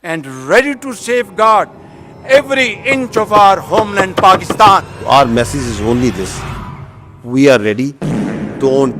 and ready to safeguard every inch of our homeland Pakistan. Our message is only this: we are ready. Don't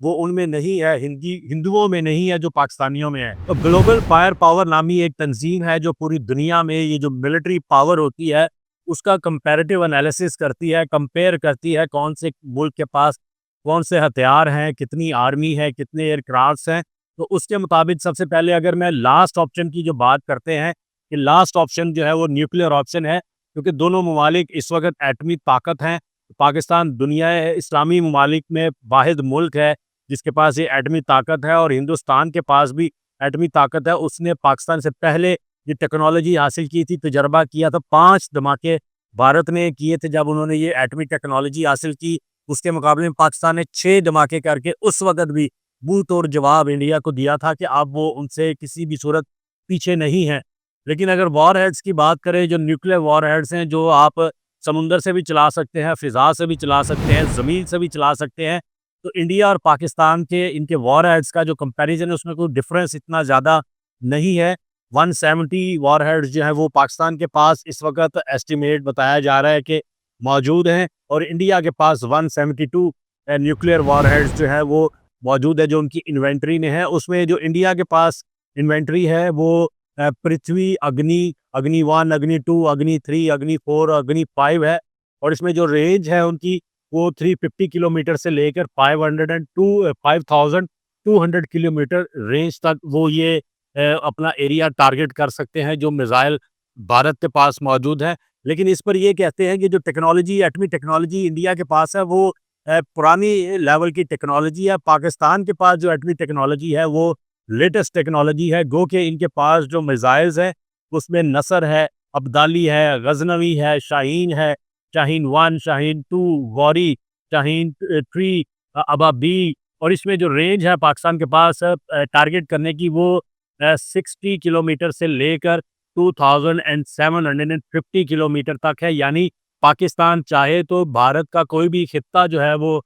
وہ ان میں نہیں ہے، ہندوؤں میں نہیں ہے جو پاکستانیوں میں ہے۔ تو گلوبل فائر پاور نامی ایک تنظیم ہے جو پوری دنیا میں یہ جو ملٹری پاور ہوتی ہے اس کا کمپیریٹیو انالیسس کرتی ہے، کمپیئر کرتی ہے کون سے ملک کے پاس کون سے ہتھیار ہیں، کتنی آرمی ہے، کتنے ایئر کرافٹس ہیں۔ تو اس کے مطابق سب سے پہلے اگر میں لاسٹ آپشن کی جو بات کرتے ہیں کہ لاسٹ آپشن جو ہے وہ نیوکلیئر آپشن ہے، کیونکہ دونوں ممالک اس وقت ایٹمی طاقت ہیں۔ پاکستان دنیا اسلامی ممالک میں واحد ملک ہے جس کے پاس یہ ایٹمی طاقت ہے، اور ہندوستان کے پاس بھی ایٹمی طاقت ہے۔ اس نے پاکستان سے پہلے یہ ٹیکنالوجی حاصل کی تھی، تجربہ کیا تھا، 5 دھماکے بھارت نے کیے تھے جب انہوں نے یہ ایٹمی ٹیکنالوجی حاصل کی۔ اس کے مقابلے میں پاکستان نے 6 دھماکے کر کے اس وقت بھی منہ توڑ جواب انڈیا کو دیا تھا کہ اب وہ ان سے کسی بھی صورت پیچھے نہیں ہیں۔ لیکن اگر وار ہیڈز کی بات کریں، جو نیوکلیئر وار ہیڈز ہیں جو آپ سمندر سے بھی چلا سکتے ہیں، فضا سے بھی چلا سکتے ہیں، زمین سے بھی چلا سکتے ہیں، تو انڈیا اور پاکستان کے ان کے وار ہیڈز کا جو کمپیریزن ہے اس میں کوئی ڈفرینس اتنا زیادہ نہیں ہے۔ 170 وار ہیڈز جو ہیں وہ پاکستان کے پاس اس وقت ایسٹیمیٹ بتایا جا رہا ہے کہ موجود ہیں، اور انڈیا کے پاس 172 نیوکلیئر وار ہیڈز جو ہے وہ موجود ہے جو ان کی انوینٹری میں ہے۔ اس میں جو انڈیا کے پاس انوینٹری ہے وہ پرتھوی، اگنی، اگنی 1، اگنی 2، اگنی 3، اگنی 4، اگنی 5 ہے، اور اس میں جو رینج ہے ان کی وہ 350 کلومیٹر سے لے کر 5200 کلومیٹر رینج تک وہ یہ اپنا ایریا ٹارگٹ کر سکتے ہیں جو میزائل بھارت کے پاس موجود ہے۔ لیکن اس پر یہ کہتے ہیں کہ جو ٹیکنالوجی، ایٹمی ٹیکنالوجی انڈیا کے پاس ہے وہ پرانی لیول کی ٹیکنالوجی ہے۔ پاکستان کے پاس جو ایٹمی ٹیکنالوجی ہے وہ لیٹسٹ ٹیکنالوجی ہے، گو کہ ان کے پاس جو میزائلز ہیں اس میں نصر ہے، ابدالی ہے، غزنوی ہے، شاہین ہے، شاہین 1، شاہین 2، غوری، شاہین 3، ابابی، اور اس میں جو رینج ہے پاکستان کے پاس ٹارگٹ کرنے کی وہ 60 کلومیٹر سے لے کر 2750 کلومیٹر تک ہے۔ یعنی پاکستان چاہے تو بھارت کا کوئی بھی خطہ جو ہے وہ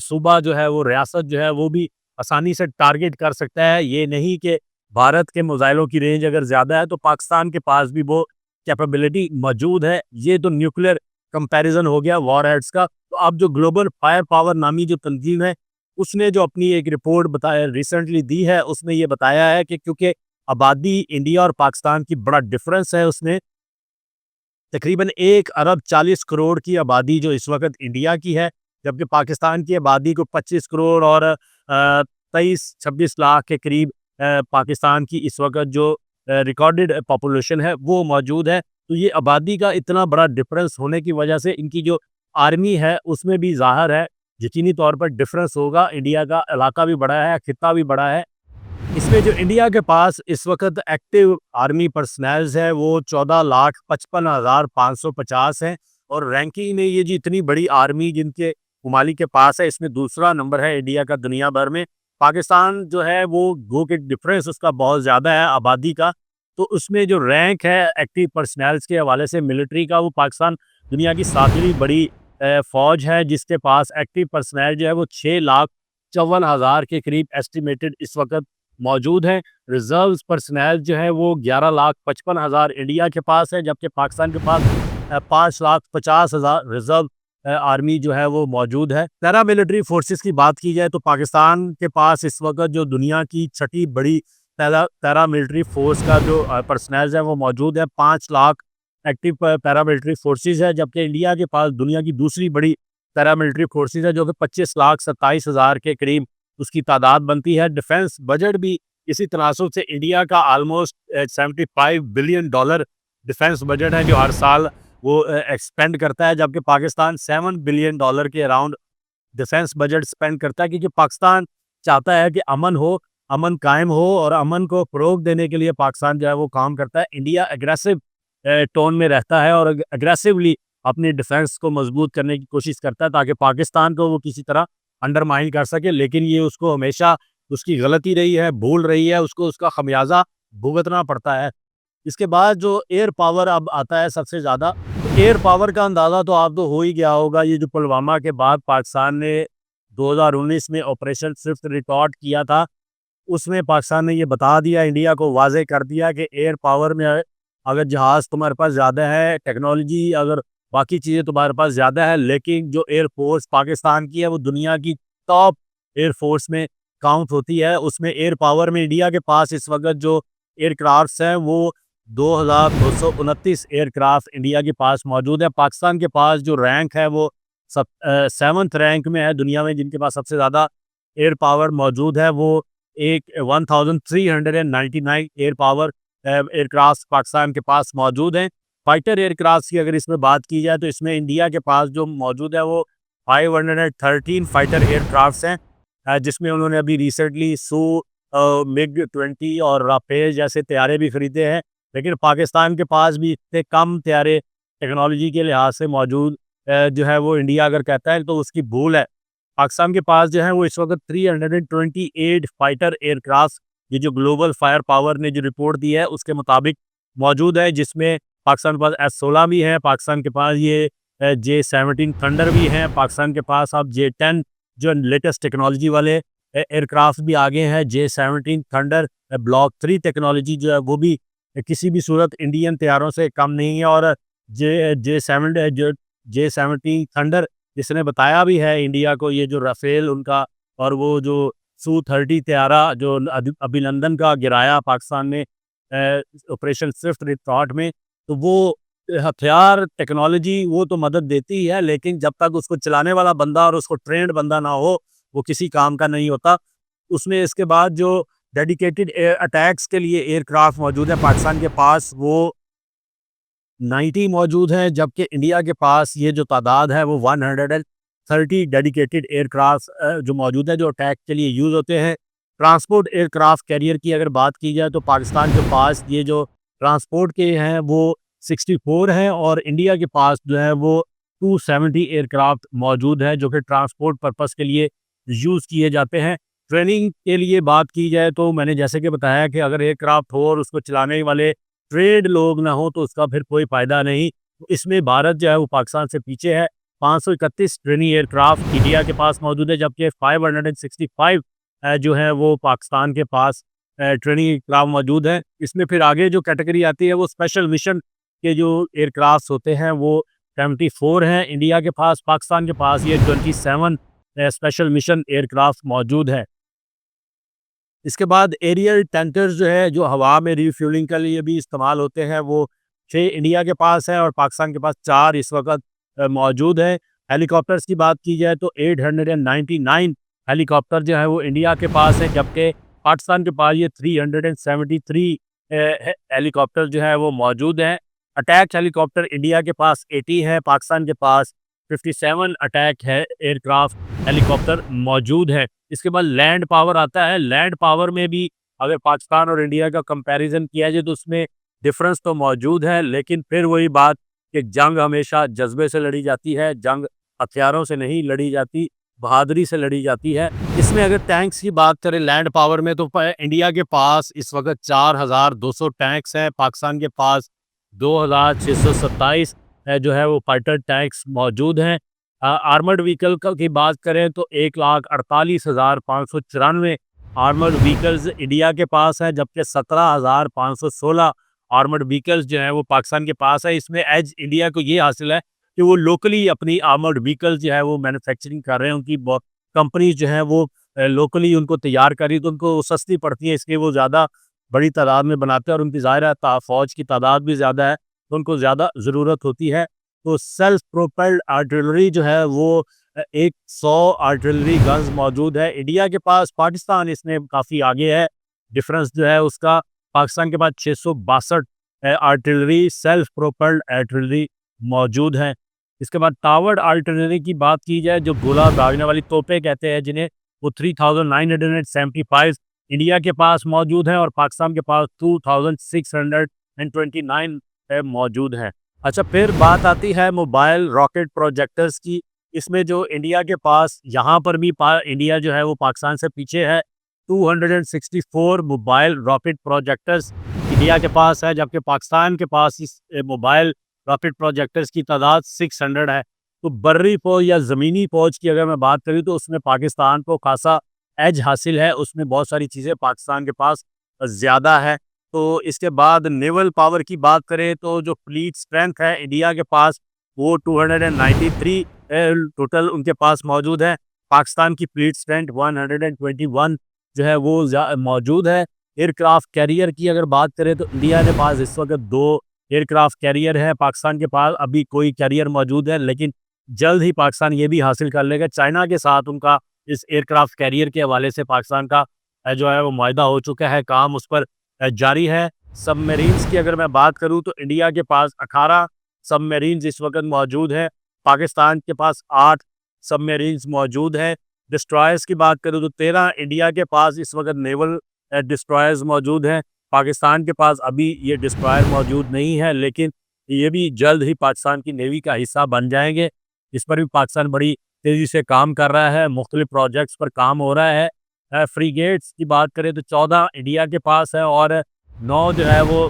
صوبہ جو ہے وہ ریاست جو ہے وہ بھی آسانی سے ٹارگٹ کر سکتا ہے۔ یہ نہیں کہ بھارت کے میزائلوں کی رینج اگر زیادہ ہے تو پاکستان کے پاس بھی وہ کیپیبلٹی موجود ہے۔ یہ تو نیوکلیئر کمپیریزن ہو گیا وار ہیڈز کا۔ تو اب جو گلوبل فائر پاور نامی جو تنظیم ہے اس نے جو اپنی ایک رپورٹ ریسنٹلی دی ہے اس میں یہ بتایا ہے کہ کیونکہ آبادی انڈیا اور پاکستان کی بڑا ڈفرنس ہے، اس میں تقریباً 1 ارب 40 کروڑ کی آبادی جو اس وقت انڈیا کی ہے، جبکہ پاکستان کی آبادی کو 25 کروڑ اور 23-26 لاکھ کے قریب پاکستان کی اس وقت جو ریکارڈڈ پاپولیشن ہے وہ موجود ہے۔ تو یہ آبادی کا اتنا بڑا ڈفرنس ہونے کی وجہ سے ان کی جو آرمی ہے اس میں بھی ظاہر ہے یقینی طور پر ڈفرنس ہوگا۔ انڈیا کا علاقہ بھی بڑا ہے، خطہ بھی بڑا ہے۔ اس میں جو انڈیا کے پاس اس وقت ایکٹیو آرمی پرسنلز ہے وہ 14,55,550 ہیں، اور رینکنگ میں یہ جو اتنی بڑی آرمی جن کے ممالک کے پاس ہے اس میں دوسرا نمبر ہے انڈیا کا دنیا بھر میں۔ پاکستان جو ہے وہ گو کہ ڈفرینس اس کا بہت زیادہ ہے آبادی کا، تو اس میں جو رینک ہے ایکٹیو پرسنلز کے حوالے سے ملٹری کا، وہ پاکستان دنیا کی 7ویں بڑی فوج ہے جس کے پاس ایکٹیو پرسنل جو ہے وہ 6,54,000 کے قریب ایسٹیمیٹڈ اس وقت موجود ہیں۔ ریزروز پرسنل جو ہے وہ 11,55,000 انڈیا کے پاس ہے، جبکہ پاکستان کے پاس 5,50,000 ریزرو آرمی جو ہے وہ موجود ہے۔ پیرا ملٹری فورسز کی بات کی جائے تو پاکستان کے پاس اس وقت جو دنیا کی 6ٹھی بڑی پیرا ملٹری فورس کا جو پرسنل ہے وہ موجود ہے، 5 لاکھ ایکٹیو پیرا ملٹری فورسز ہے، جبکہ انڈیا کے پاس دنیا کی دوسری بڑی پیرا ملٹری فورسز ہے جو کہ 25,27,000 کے قریب اس کی تعداد بنتی ہے۔ ڈیفنس بجٹ بھی اسی تناسب سے انڈیا کا آلموسٹ $75 بلین ڈیفنس بجٹ ہے جو ہر سال وہ ایکسپینڈ کرتا ہے، جبکہ پاکستان $7 بلین کے اراؤنڈ ڈیفنس بجٹ اسپینڈ کرتا ہے، کیونکہ پاکستان چاہتا ہے کہ امن ہو، امن قائم ہو، اور امن کو فروغ دینے کے لیے پاکستان جو ہے وہ کام کرتا ہے۔ انڈیا ایگریسو ٹون میں رہتا ہے اور ایگریسولی اپنی ڈیفنس کو مضبوط کرنے کی کوشش کرتا ہے تاکہ پاکستان کو وہ کسی طرح انڈرمائن کر سکے، لیکن یہ اس کو ہمیشہ اس کی غلطی رہی ہے، بھول رہی ہے، اس کو اس کا خمیازہ بھگتنا پڑتا ہے۔ اس کے بعد جو ایئر پاور اب آتا ہے سب سے زیادہ، ایئر پاور کا اندازہ تو آپ کو ہو ہی گیا ہوگا۔ یہ جو پلوامہ کے بعد پاکستان نے 2019 میں آپریشن صرف ریکارڈ کیا تھا، اس میں پاکستان نے یہ بتا دیا، انڈیا کو واضح کر دیا کہ ایئر پاور میں اگر جہاز تمہارے پاس زیادہ ہے، ٹیکنالوجی اگر باقی چیزیں تمہارے پاس زیادہ ہے، لیکن جو ایئر فورس پاکستان کی ہے وہ دنیا کی ٹاپ ایئر فورس میں کاؤنٹ ہوتی ہے. اس میں ایئر پاور میں انڈیا کے پاس اس وقت جو ایئر کرافٹس ہیں وہ 2229 ایئر کرافٹ انڈیا کے پاس موجود ہے. پاکستان کے پاس جو رینک ہے وہ 7th رینک میں ہے دنیا میں جن کے پاس سب سے زیادہ ایئر پاور موجود ہے. وہ 1399 air power aircraft Pakistan کے پاس موجود ہیں. فائٹر ایئر کرافٹ کی اگر اس میں بات کی جائے تو اس میں انڈیا کے پاس جو موجود ہے وہ 513 فائٹر ایئر کرافٹس ہیں, جس میں انہوں نے ابھی ریسنٹلی MiG-20 اور رافیل جیسے طیارے بھی خریدے ہیں. لیکن پاکستان کے پاس بھی اتنے کم طیارے ٹیکنالوجی کے لحاظ سے موجود جو ہے وہ انڈیا اگر کہتا ہے تو اس کی بھول ہے. پاکستان کے پاس جو ہے وہ اس وقت 328 فائٹر ایئر کرافٹ, یہ جو گلوبل فائر پاور نے جو رپورٹ دی ہے اس کے مطابق موجود ہے, جس میں پاکستان کے پاس S-16 بھی ہیں, پاکستان کے پاس یہ J-17 تھنڈر بھی ہیں, پاکستان کے پاس اب J-10 جو لیٹسٹ ٹیکنالوجی والے ایئر کرافٹ بھی آگے ہیں. J-17 تھنڈر بلاک 3 ٹیکنالوجی جو ہے وہ بھی کسی بھی صورت انڈین طیاروں سے کم نہیں ہے. اور J-17 تھنڈر جس نے بتایا بھی ہے انڈیا کو یہ جو رافیل ان کا اور وہ جو Su-30 طیارہ جو ابھی لندن کا گرایا پاکستان نے آپریشن سوفٹ ریٹارٹ میں, تو وہ ہتھیار ٹیکنالوجی وہ تو مدد دیتی ہے, لیکن جب تک اس کو چلانے والا بندہ اور اس کو ٹرینڈ بندہ نہ ہو وہ کسی کام کا نہیں ہوتا. اس میں اس کے بعد جو ڈیڈیکیٹڈ اٹیکس کے لیے ایئر کرافٹ موجود ہے پاکستان کے پاس وہ 90 موجود ہیں, جبکہ انڈیا کے پاس یہ جو تعداد ہے وہ 130 ڈیڈیکیٹڈ ایئر کرافٹ جو موجود ہے جو اٹیک کے لیے یوز ہوتے ہیں. ٹرانسپورٹ ایئر کرافٹ کیریئر کی اگر بات کی جائے تو پاکستان کے پاس یہ جو ٹرانسپورٹ کے ہیں وہ 64 ہیں, اور انڈیا کے پاس جو ہے وہ 270 ایئر کرافٹ موجود ہے جو کہ ٹرانسپورٹ پرپس کے لیے یوز کیے جاتے ہیں. ٹریننگ کے لیے بات کی جائے تو میں نے جیسے کہ بتایا کہ اگر ایئر کرافٹ ہو اور اس کو چلانے والے ٹریڈ لوگ نہ ہو تو اس کا پھر کوئی فائدہ نہیں. اس میں بھارت جو ہے وہ پاکستان سے پیچھے ہے. 531 ٹریننگ ایئر کرافٹ انڈیا کے پاس موجود ہے, جبکہ 565 جو ہے وہ پاکستان کے پاس ٹریننگ ایئر کرافٹ موجود ہے. اس میں پھر آگے جو کیٹیگری آتی ہے وہ اسپیشل مشن کے جو ایئر کرافٹ ہوتے ہیں وہ 74 ہیں انڈیا کے پاس. پاکستان کے پاس یہ 27 اسپیشل مشن ایئر کرافٹ موجود ہے. اس کے بعد ایریل ٹینکرز جو ہے جو ہوا میں ریفیولنگ کے لیے بھی استعمال ہوتے ہیں وہ 6 انڈیا کے پاس ہے, اور پاکستان کے پاس 4 اس وقت موجود ہیں. ہیلی کاپٹرز کی بات کی جائے تو 899 ہیلی کاپٹر جو ہے وہ انڈیا کے پاس ہے, جبکہ پاکستان کے پاس یہ 373 ہیلی کاپٹر جو ہے وہ موجود ہیں. اٹیک ہیلی کاپٹر انڈیا کے پاس 80 ہے, پاکستان کے پاس 57 اٹیک ہے ایئر کرافٹ ہیلی کاپٹر موجود ہے. اس کے بعد لینڈ پاور آتا ہے. لینڈ پاور میں بھی اگر پاکستان اور انڈیا کا کمپیریزن کیا جائے تو اس میں ڈفرنس تو موجود ہے, لیکن پھر وہی بات کہ جنگ ہمیشہ جذبے سے لڑی جاتی ہے, جنگ ہتھیاروں سے نہیں لڑی جاتی, بہادری سے لڑی جاتی ہے. اس میں اگر ٹینکس کی بات کریں لینڈ پاور میں تو انڈیا کے پاس اس وقت 4200 ٹینکس ہیں, پاکستان کے پاس 2627 جو ہے وہ فائٹر ٹینکس موجود ہیں. آرمرڈ وہیکل کی بات کریں تو 1,48,594 آرمرڈ وہیکلز انڈیا کے پاس ہیں, جبکہ 17,516 آرمرڈ وہیکلز جو ہیں وہ پاکستان کے پاس ہے. اس میں ایج انڈیا کو یہ حاصل ہے کہ وہ لوکلی اپنی آرمرڈ وہیکلز جو ہے وہ مینوفیکچرنگ کر رہے ہیں. ان کی کمپنیز جو ہیں وہ لوکلی ان کو تیار کری تو ان کو سستی پڑتی ہے, اس لیے وہ زیادہ بڑی تعداد میں بناتے ہیں, اور ان کی ظاہر ہے فوج کی تعداد بھی زیادہ ہے تو ان کو زیادہ ضرورت ہوتی ہے. تو سیلف پروپیلڈ آرٹلری جو ہے وہ 100 آرٹلری گنز موجود ہے انڈیا کے پاس. پاکستان اس میں کافی آگے ہے, ڈفرنس جو ہے اس کا پاکستان کے پاس 662 آرٹلری سیلف پروپیلڈ آرٹلری موجود ہیں. اس کے بعد ٹاورڈ آرٹلری کی بات کی جائے جو گولہ داغنے والی توپیں کہتے ہیں جنہیں, وہ 3975 انڈیا کے پاس موجود ہیں, اور پاکستان کے پاس 2629 موجود ہیں. اچھا, پھر بات آتی ہے موبائل راکٹ پروجیکٹرز کی. اس میں جو انڈیا کے پاس یہاں پر بھی انڈیا جو ہے وہ پاکستان سے پیچھے ہے. 264 موبائل راکٹ پروجیکٹرز انڈیا کے پاس ہے, جبکہ پاکستان کے پاس اس موبائل راکٹ پروجیکٹرز کی تعداد 600 ہے. تو بری فوج یا زمینی فوج کی اگر میں بات کروں تو اس میں پاکستان کو خاصا ایج حاصل ہے, اس میں بہت ساری چیزیں پاکستان کے پاس زیادہ ہے. تو اس کے بعد نیول پاور کی بات کریں تو جو فلیٹ اسٹرینتھ ہے انڈیا کے پاس وہ 293 ٹوٹل ان کے پاس موجود ہے. پاکستان کی فلیٹ اسٹرینتھ 121 جو ہے وہ موجود ہے۔ ایئر کرافٹ کیریئر کی اگر بات کریں تو انڈیا کے پاس اس وقت 2 ایئر کرافٹ کیریئر ہے، پاکستان کے پاس ابھی کوئی کیریئر موجود ہے، لیکن جلد ہی پاکستان یہ بھی حاصل کر لے گا۔ چائنا کے ساتھ ان کا اس ایئر کرافٹ کیریئر کے حوالے سے پاکستان کا جو ہے وہ معاہدہ ہو چکا ہے، کام اس پر جاری ہے۔ سب میرینز کی اگر میں بات کروں تو انڈیا کے پاس 18 سب میرینز اس وقت موجود ہیں، پاکستان کے پاس 8 سب میرینز موجود ہیں۔ ڈسٹرائرز کی بات کروں تو 13 انڈیا کے پاس اس وقت نیول ڈسٹرائرز موجود ہیں، پاکستان کے پاس ابھی یہ ڈسٹرائر موجود نہیں ہے، لیکن یہ بھی جلد ہی پاکستان کی نیوی کا حصہ بن جائیں گے۔ اس پر بھی پاکستان بڑی تیزی سے کام کر رہا ہے، مختلف پروجیکٹس پر کام ہو رہا ہے۔ فریگیٹس کی بات کریں تو 14 انڈیا کے پاس ہے اور 9 جو ہے وہ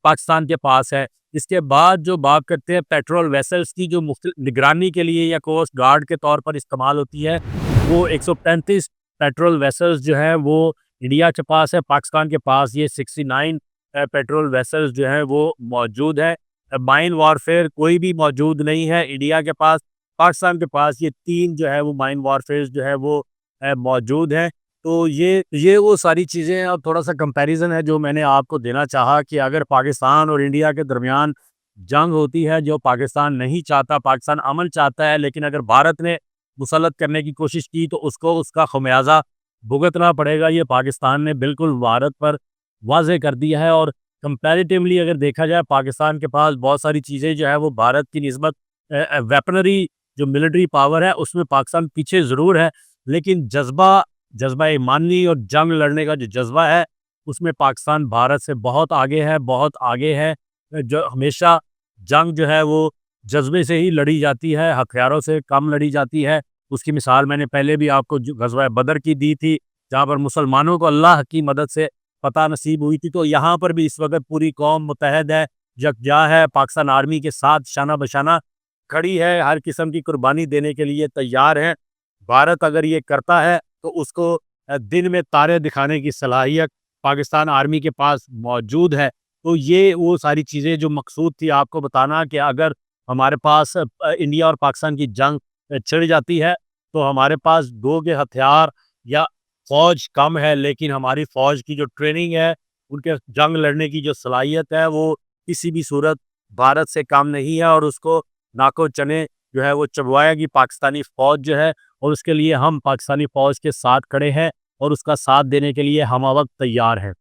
پاکستان کے پاس ہے۔ اس کے بعد جو بات کرتے ہیں پیٹرول ویسلز کی، جو مختلف نگرانی کے لیے یا کوسٹ گارڈ کے طور پر استعمال ہوتی ہے، وہ 135 پیٹرول ویسلز جو ہیں وہ انڈیا کے پاس ہے، پاکستان کے پاس یہ 69 پیٹرول ویسلز جو ہیں وہ موجود ہے۔ مائن وارفیئر کوئی بھی موجود نہیں ہے انڈیا کے پاس، پاکستان کے پاس یہ 3 جو ہے وہ مائن وارفیئر جو ہے وہ موجود ہیں۔ تو یہ وہ ساری چیزیں ہیں، اور تھوڑا سا کمپیریزن ہے جو میں نے آپ کو دینا چاہا کہ اگر پاکستان اور انڈیا کے درمیان جنگ ہوتی ہے جو پاکستان نہیں چاہتا، پاکستان امن چاہتا ہے، لیکن اگر بھارت نے مسلط کرنے کی کوشش کی تو اس کو اس کا خمیازہ بھگتنا پڑے گا۔ یہ پاکستان نے بالکل بھارت پر واضح کر دیا ہے، اور کمپیریٹیولی اگر دیکھا جائے پاکستان کے پاس بہت ساری چیزیں جو ہے وہ بھارت کی نسبت ویپنری جو ملٹری پاور ہے اس میں پاکستان پیچھے ضرور ہے، لیکن جذبہ ایمانی اور جنگ لڑنے کا جو جذبہ ہے اس میں پاکستان بھارت سے بہت آگے ہے۔ جو ہمیشہ جنگ جو ہے وہ جذبے سے ہی لڑی جاتی ہے، ہتھیاروں سے کم لڑی جاتی ہے۔ اس کی مثال میں نے پہلے بھی آپ کو غزوہ بدر کی دی تھی، جہاں پر مسلمانوں کو اللہ کی مدد سے فتح نصیب ہوئی تھی۔ تو یہاں پر بھی اس وقت پوری قوم متحد ہے، یکجا ہے، پاکستان آرمی کے ساتھ شانہ بشانہ کھڑی ہے، ہر قسم کی قربانی دینے کے لیے تیار ہے۔ بھارت اگر یہ کرتا ہے تو اس کو دن میں تارے دکھانے کی صلاحیت پاکستان آرمی کے پاس موجود ہے۔ تو یہ وہ ساری چیزیں جو مقصود تھی آپ کو بتانا کہ اگر ہمارے پاس انڈیا اور پاکستان کی جنگ چھڑ جاتی ہے تو ہمارے پاس 2 کے ہتھیار یا فوج کم ہے، لیکن ہماری فوج کی جو ٹریننگ ہے، ان کے جنگ لڑنے کی جو صلاحیت ہے وہ کسی بھی صورت بھارت سے کم نہیں ہے، اور اس کو ناکو چنے جو ہے وہ چبوائے گی پاکستانی فوج جو ہے، اور اس کے لیے ہم پاکستانی فوج کے ساتھ کھڑے ہیں اور اس کا ساتھ دینے کے لیے ہم وقت تیار ہیں۔